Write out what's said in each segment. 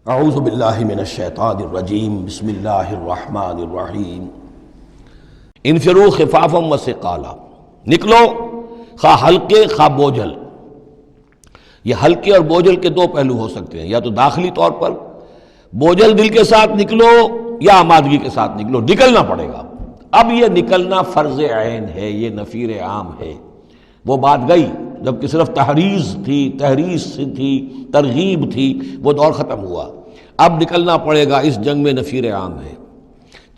اعوذ باللہ من الشیطان الرجیم بسم اللہ الرحمن الرحیم انفروا خفافا وثقالا، نکلو خواہ ہلکے خواہ بوجھل۔ یہ ہلکے اور بوجھل کے دو پہلو ہو سکتے ہیں، یا تو داخلی طور پر بوجھل دل کے ساتھ نکلو یا آمادگی کے ساتھ نکلو، نکلنا پڑے گا۔ اب یہ نکلنا فرض عین ہے، یہ نفیر عام ہے۔ وہ بات گئی جب کہ صرف تحریض تھی، ترغیب تھی، وہ دور ختم ہوا۔ اب نکلنا پڑے گا، اس جنگ میں نفیر عام ہے۔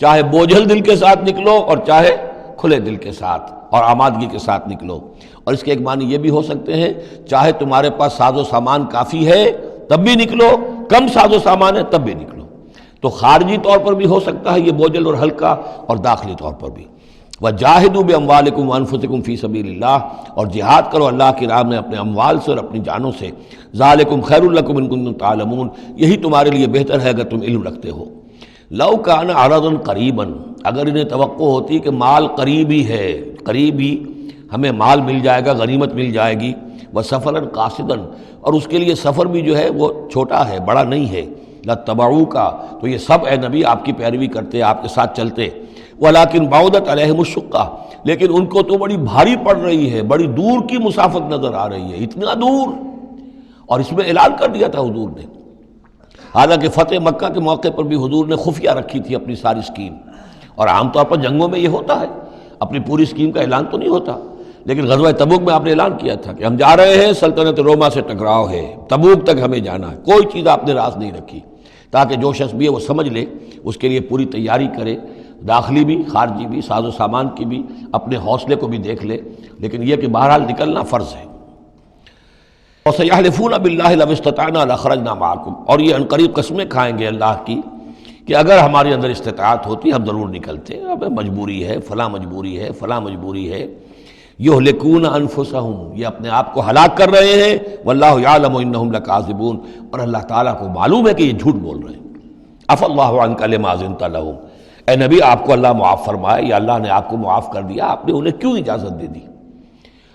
چاہے بوجھل دل کے ساتھ نکلو اور چاہے کھلے دل کے ساتھ اور آمادگی کے ساتھ نکلو۔ اور اس کے ایک معنی یہ بھی ہو سکتے ہیں، چاہے تمہارے پاس ساز و سامان کافی ہے تب بھی نکلو، کم ساز و سامان ہے تب بھی نکلو۔ تو خارجی طور پر بھی ہو سکتا ہے یہ بوجھل اور ہلکا، اور داخلی طور پر بھی۔ وَجَاهِدُوا بِأَمْوَالِكُمْ وَأَنفُسِكُمْ فِي سَبِيلِ اللَّهِ، اور جہاد کرو اللہ کی راہ میں اپنے اموال سے اور اپنی جانوں سے۔ ذَلِكُمْ خَيْرٌ لَكُمْ إِن كُنتُمْ تَعْلَمُونَ، یہی تمہارے لیے بہتر ہے اگر تم علم رکھتے ہو۔ لَوْ كَانَ عَرَضًا قَرِيبًا، اگر انہیں توقع ہوتی کہ مال قریب ہی ہے، قریب ہی ہمیں مال مل جائے گا، غنیمت مل جائے گی۔ وَسَفَرًا قَاصِدًا، اور اس کے لیے سفر بھی جو ہے وہ چھوٹا ہے، بڑا نہیں ہے۔ لَاتَّبَعُوكَ، تو یہ سب اے نبی آپ کی پیروی کرتے، آپ کے ساتھ چلتے۔ وَلَكِنْ بَعُدَتْ عَلَيْهِمُ الشُّقَّةُ، لیکن ان کو تو بڑی بھاری پڑ رہی ہے، بڑی دور کی مسافت نظر آ رہی ہے، اتنا دور۔ اور اس میں اعلان کر دیا تھا حضور نے، حالانکہ فتح مکہ کے موقع پر بھی حضور نے خفیہ رکھی تھی اپنی ساری اسکیم۔ اور عام طور پر جنگوں میں یہ ہوتا ہے، اپنی پوری اسکیم کا اعلان تو نہیں ہوتا، لیکن غزوہ تبوک میں آپ نے اعلان کیا تھا کہ ہم جا رہے ہیں، سلطنت روما سے ٹکراؤ ہے، تبوک تک ہمیں جانا ہے۔ کوئی چیز آپ نے راز نہیں رکھی، تاکہ جو شخص بھی ہے وہ سمجھ لے، اس کے لیے پوری تیاری کرے، داخلی بھی خارجی بھی، ساز و سامان کی بھی، اپنے حوصلے کو بھی دیکھ لے۔ لیکن یہ کہ بہرحال نکلنا فرض ہے۔ وَسَيَحْلِفُونَ بِاللَّهِ لَوِ اسْتَطَعْنَا لَخَرَجْنَا مَعَكُمْ، اور یہ عنقریب قسمیں کھائیں گے اللہ کی کہ اگر ہمارے اندر استطاعت ہوتی ہم ضرور نکلتے، اب مجبوری ہے، فلاں مجبوری ہے، فلاں مجبوری ہے۔ یہلکون انفسہم، یہ اپنے آپ کو ہلاک کر رہے ہیں۔ واللہ یعلم انہم لکاذبون، اور اللہ تعالیٰ کو معلوم ہے کہ یہ جھوٹ بول رہے ہیں۔ عفا اللہ عنک لما اذنت لہم، اے نبی آپ کو اللہ معاف فرمائے، یا اللہ نے آپ کو معاف کر دیا، آپ نے انہیں کیوں اجازت دے دی؟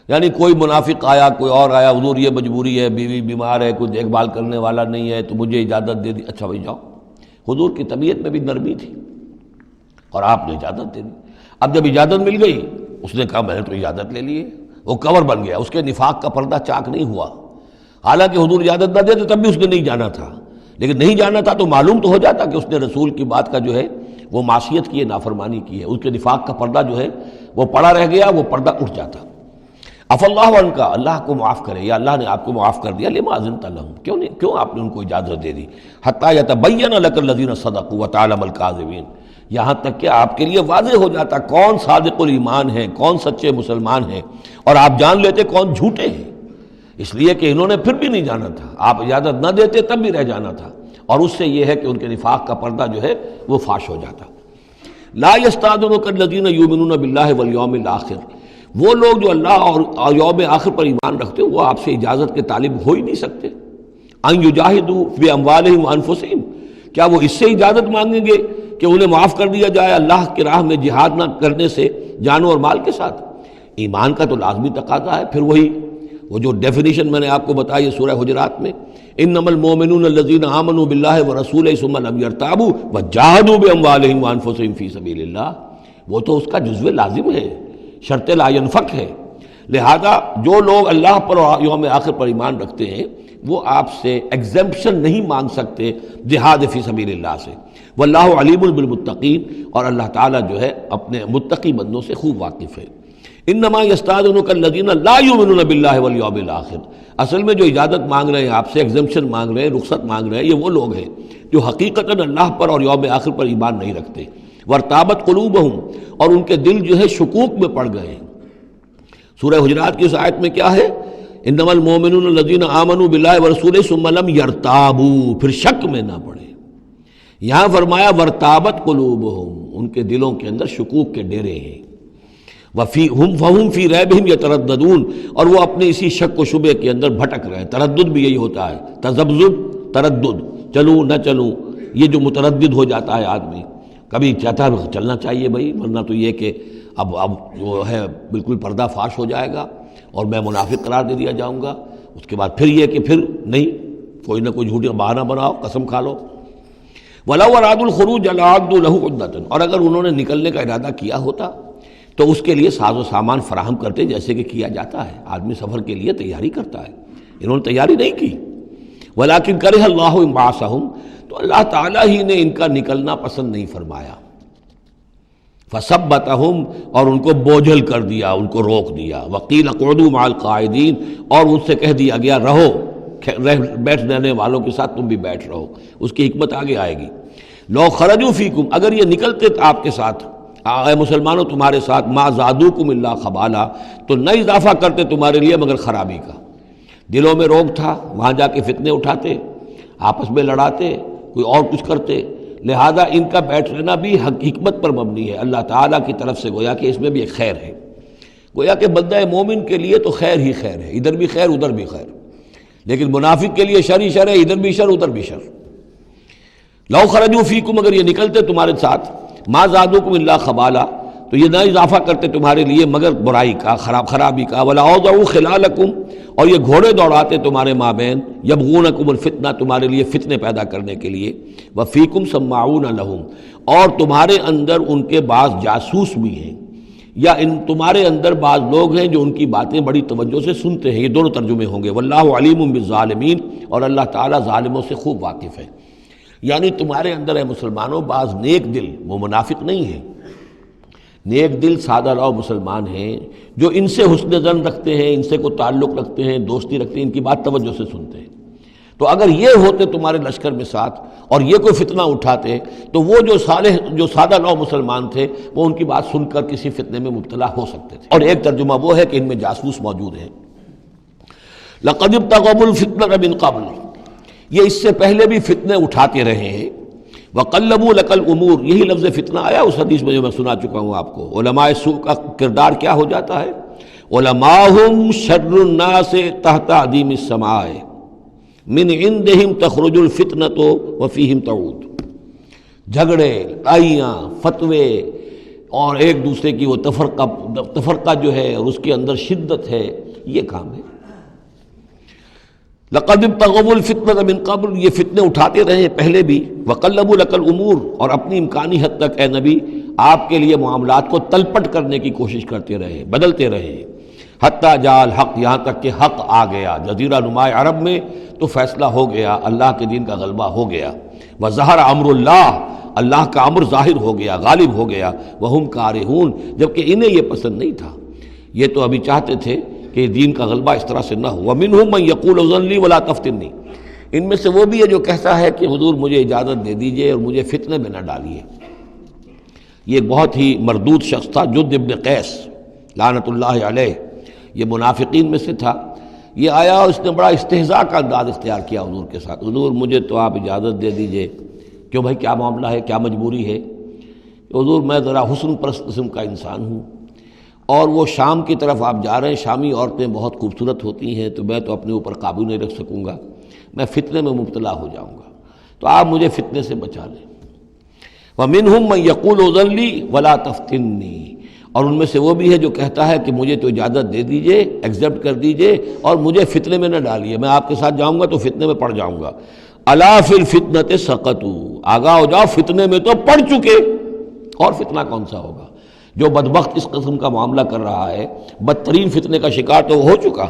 یعنی کوئی منافق آیا، کوئی اور آیا، حضور یہ مجبوری ہے، بیوی بیمار ہے، کوئی دیکھ بھال کرنے والا نہیں ہے، تو مجھے اجازت دے دی۔ اچھا بھائی جاؤ۔ حضور کی طبیعت میں بھی نرمی تھی اور آپ نے اجازت دے دی۔ اب جب اجازت مل گئی، اس نے کہا میں نے تو اجازت لے لی ہے، وہ کور بن گیا، اس کے نفاق کا پردہ چاک نہیں ہوا۔ حالانکہ حضور اجازت نہ دیتے تب بھی اس نے نہیں جانا تھا، لیکن نہیں جانا تھا تو معلوم تو ہو جاتا کہ اس نے رسول کی بات کا جو ہے وہ معصیت کی ہے، نافرمانی کی ہے، اس کے نفاق کا پردہ جو ہے وہ پڑا رہ گیا، وہ پردہ اٹھ جاتا۔ عفا اللہ عنک، اللہ کو معاف کرے، یا اللہ نے آپ کو معاف کر دیا۔ لما اذنت لہم، کیوں آپ نے ان کو اجازت دے دی؟ حتی یتبین لک الذین صدقوا وتعلم الکاذبین، یہاں تک کہ آپ کے لیے واضح ہو جاتا کون صادق الایمان ہے، کون سچے مسلمان ہیں، اور آپ جان لیتے کون جھوٹے ہیں۔ اس لیے کہ انہوں نے پھر بھی نہیں جانا تھا، آپ اجازت نہ دیتے تب بھی رہ جانا تھا، اور اس سے یہ ہے کہ ان کے نفاق کا پردہ جو ہے وہ فاش ہو جاتا۔ لا یستأذنک الذین یؤمنون باللہ والیوم الآخر، وہ لوگ جو اللہ اور یوم آخر پر ایمان رکھتے ہیں، وہ آپ سے اجازت کے طالب ہو ہی نہیں سکتے۔ ان یجاہدوا باموالہم وانفسہم، کیا وہ اس سے اجازت مانگیں گے کہ انہیں معاف کر دیا جائے اللہ کی راہ میں جہاد نہ کرنے سے جانوں اور مال کے ساتھ؟ ایمان کا تو لازمی تقاضا ہے۔ پھر وہ جو ڈیفینیشن میں نے آپ کو بتائی ہے سورہ حجرات میں، انما المؤمنون الذین آمنوا باللہ ورسولہ ثم لم یرتابوا وجاہدوا باموالہم وانفسہم فی سبیل اللہ، وہ تو اس کا جزو لازم ہے، شرط لا ینفک ہے۔ لہذا جو لوگ اللہ پر اور یوم آخر پر ایمان رکھتے ہیں وہ آپ سے ایگزمپشن نہیں مانگ سکتے جہاد فی سبیل اللہ سے۔ واللہ علیم بالمتقین، اور اللہ تعالیٰ جو ہے اپنے متقی بندوں سے خوب واقف ہے۔ انما یستأذنک الذین لا یؤمنون باللہ والیوم الآخر، اصل میں جو اجازت مانگ رہے ہیں آپ سے، ایگزمپشن مانگ رہے ہیں، رخصت مانگ رہے ہیں، یہ وہ لوگ ہیں جو حقیقتاً اللہ پر اور یوم آخر پر ایمان نہیں رکھتے۔ وارتابت قلوبہم، اور ان کے دل جو ہے شکوک میں پڑ گئے ہیں۔ سورہ حجرات کی اس آیت میں کیا ہے؟ انما المؤمنون الذین آمنوا باللہ ورسولہ ثم لم یرتابوا، پھر شک میں نہ پڑے۔ یہاں فرمایا وارتابت قلوبہم، ان کے دلوں کے اندر شکوک کے ڈیرے ہیں۔ فَهُمْ فِي رَيْبِهِمْ يَتَرَدَّدُونَ، اور وہ اپنے اسی شک و شبے کے اندر بھٹک رہے ہیں۔ تردد بھی یہی ہوتا ہے، تذبذب، تردد، چلوں نہ چلوں، یہ جو متردد ہو جاتا ہے آدمی، کبھی چاہتا ہے چلنا چاہیے بھائی، ورنہ تو یہ کہ اب جو ہے بالکل پردہ فاش ہو جائے گا اور میں منافق قرار دے دیا جاؤں گا، اس کے بعد پھر یہ کہ پھر نہیں، کوئی نہ کوئی جھوٹی بہانہ بناؤ، قسم کھا لو۔ وَلَوْ أَرَادُوا الْخُرُوجَ لَأَعَدُّوا لَهُ عُدَّةً، اور اگر انہوں نے نکلنے کا ارادہ کیا ہوتا تو اس کے لیے ساز و سامان فراہم کرتے، جیسے کہ کیا جاتا ہے، آدمی سفر کے لیے تیاری کرتا ہے، انہوں نے تیاری نہیں کی۔ وَلَٰكِنْ كَرِهَ اللَّهُ انبعاثَهُم، تو اللہ تعالیٰ ہی نے ان کا نکلنا پسند نہیں فرمایا۔ فَثَبَّتَهُمْ، اور ان کو بوجھل کر دیا، ان کو روک دیا۔ وَقِيلَ اقْعُدُوا مَعَ الْقَاعِدِينَ، اور ان سے کہہ دیا گیا رہو، بیٹھ رہنے والوں کے ساتھ تم بھی بیٹھ رہو۔ اس کی حکمت آگے آئے گی۔ لو خرجوا فیکم، اگر یہ نکلتے آپ کے ساتھ، اے مسلمانوں تمہارے ساتھ، ما زادوکم الا خبالا، تو نہ اضافہ کرتے تمہارے لیے مگر خرابی کا۔ دلوں میں روگ تھا، وہاں جا کے فتنے اٹھاتے، آپس میں لڑاتے، کوئی اور کچھ کرتے، لہذا ان کا بیٹھ رہنا بھی حکمت پر مبنی ہے، اللہ تعالیٰ کی طرف سے، گویا کہ اس میں بھی ایک خیر ہے، گویا کہ بندہ مومن کے لیے تو خیر ہی خیر ہے، ادھر بھی خیر ادھر بھی خیر، لیکن منافق کے لیے شر ہی شر ہے، ادھر بھی شر ادھر بھی شر۔ لو خرجوا فیکم، اگر یہ نکلتے تمہارے ساتھ، ما زادوکم الا خبالا، تو یہ نہ اضافہ کرتے تمہارے لیے مگر برائی کا، خرابی کا۔ ولا اوضعوا خلالکم، اور یہ گھوڑے دوڑاتے تمہارے مابین، یبغونکم الفتنہ، تمہارے لیے فتنے پیدا کرنے کے لیے۔ وفیکم سماعون لہم، اور تمہارے اندر ان کے بعض جاسوس بھی ہیں، یا تمہارے اندر بعض لوگ ہیں جو ان کی باتیں بڑی توجہ سے سنتے ہیں۔ یہ دونوں ترجمے ہوں گے۔ واللہ علیم بالظالمین، اور اللہ تعالیٰ ظالموں سے خوب واقف ہے۔ یعنی تمہارے اندر ہے مسلمانوں بعض نیک دل، وہ منافق نہیں ہیں، نیک دل سادہ رو مسلمان ہیں، جو ان سے حسن ظن رکھتے ہیں، ان سے کوئی تعلق رکھتے ہیں، دوستی رکھتے ہیں، ان کی بات توجہ سے سنتے ہیں۔ تو اگر یہ ہوتے تمہارے لشکر میں ساتھ اور یہ کوئی فتنہ اٹھاتے، تو وہ جو صالح، جو سادہ لو مسلمان تھے، وہ ان کی بات سن کر کسی فتنے میں مبتلا ہو سکتے تھے۔ اور ایک ترجمہ وہ ہے کہ ان میں جاسوس موجود ہیں۔ لَقَدِ ابْتَغَوُا الْفِتْنَةَ مِنْ قَبْلُ، یہ اس سے پہلے بھی فتنے اٹھاتے رہے ہیں۔ وَقَلَّبُوا لَكَ الْأُمُورَ، یہی لفظ فتنہ آیا اس حدیث میں جو میں سنا چکا ہوں آپ کو۔ علماء سوء کا کردار کیا ہو جاتا ہے؟ علماءہم شر الناس تحت عدیم السماء، من عندہم تخرج الفتنۃ وفیہم تعود۔ جھگڑے، لڑائیاں، فتوے، اور ایک دوسرے کی وہ تفرقہ جو ہے اور اس کے اندر شدت ہے، یہ کام ہے۔ لقد ابتغوا الفتنة من قبل، یہ فتنے اٹھاتے رہے پہلے بھی۔ وقلبوا لك الامور، اور اپنی امکانی حد تک اے نبی آپ کے لیے معاملات کو تلپٹ کرنے کی کوشش کرتے رہے، بدلتے رہے۔ حتیٰ جاء الحق، یہاں تک کہ حق آ گیا۔ جزیرہ نما عرب میں تو فیصلہ ہو گیا، اللہ کے دین کا غلبہ ہو گیا۔ وظہر امر اللہ، اللہ کا امر ظاہر ہو گیا، غالب ہو گیا۔ وہم کارہون، جبکہ انہیں یہ پسند نہیں تھا، یہ تو ابھی چاہتے تھے کہ دین کا غلبہ اس طرح سے نہ ہو۔ ومنہم من یقول اذن لی ولا تفتنی، ان میں سے وہ بھی ہے جو کہتا ہے کہ حضور مجھے اجازت دے دیجئے اور مجھے فتنے میں نہ ڈالیے۔ یہ بہت ہی مردود شخص تھا، جد ابن قیس لعنت اللہ علیہ، یہ منافقین میں سے تھا۔ یہ آیا اور اس نے بڑا استہزاء کا انداز اختیار کیا حضور کے ساتھ۔ حضور مجھے تو آپ اجازت دے دیجئے۔ کیوں بھائی، کیا معاملہ ہے، کیا مجبوری ہے؟ حضور میں ذرا حسن پرست قسم کا انسان ہوں، اور وہ شام کی طرف آپ جا رہے ہیں، شامی عورتیں بہت خوبصورت ہوتی ہیں، تو میں تو اپنے اوپر قابو نہیں رکھ سکوں گا، میں فتنے میں مبتلا ہو جاؤں گا، تو آپ مجھے فتنے سے بچا لیں۔ وَمِنْهُمْ مَنْ يَقُولُ اذن لِّي وَلَا تَفْتِنِّي، اور ان میں سے وہ بھی ہے جو کہتا ہے کہ مجھے تو اجازت دے دیجئے، ایکسیپٹ کر دیجئے، اور مجھے فتنے میں نہ ڈالیے، میں آپ کے ساتھ جاؤں گا تو فتنے میں پڑ جاؤں گا۔ أَلَا فِي الْفِتْنَةِ سَقَطُوا، آگاہ ہو جاؤ، فتنے میں تو پڑ چکے، اور فتنہ کون سا ہوگا؟ جو بدبخت اس قسم کا معاملہ کر رہا ہے، بدترین فتنے کا شکار تو ہو چکا۔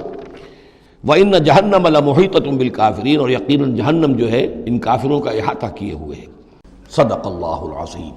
وَإِنَّ جَهَنَّمَ لَمُحِيطَةٌ بِالْكَافِرِينَ، اور یقیناً جہنم جو ہے ان کافروں کا احاطہ کیے ہوئے ہے۔ صدق اللہ العظیم۔